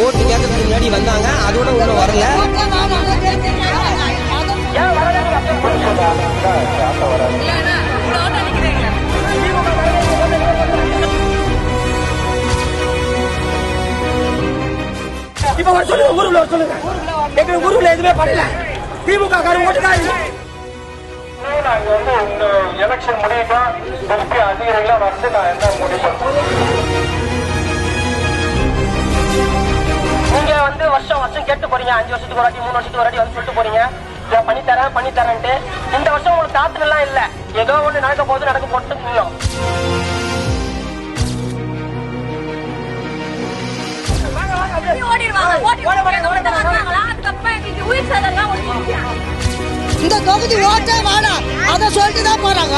ஓட்டு கேட்கறதுக்கு முன்னாடி வந்தாங்க, அதோட ஒன்றும் வரல. இப்ப சொல்லுங்க, ஊருக்குள்ள சொல்லுங்க, எங்க ஊருக்குள்ள எதுவுமே பண்ணல. திமுக காரங்க ஓட்டுக்காரு. நாங்க வந்து இந்த எலெக்ஷன் முடியுமா திருப்பி அதிகாரிகளா வந்து நான் என்ன முடியும். நீங்க வந்து வருஷம் கேட்டு போறீங்க, 5 வருஷத்துக்கு ஒரு வாட்டி 3 வருஷத்துக்கு ஒரு வாட்டி வந்து சொல்லிட்டு போறீங்க பண்ணித்தரேன்ட்டு. இந்த வருஷம் உங்களுக்கு தாத்துலாம் இல்ல, ஏதோ ஒண்ணு நடக்க போட்டு நின்னோம். இந்த தொகுதி ஓட்டே வேணாம், அதை சொல்லிட்டு தான் போறாங்க.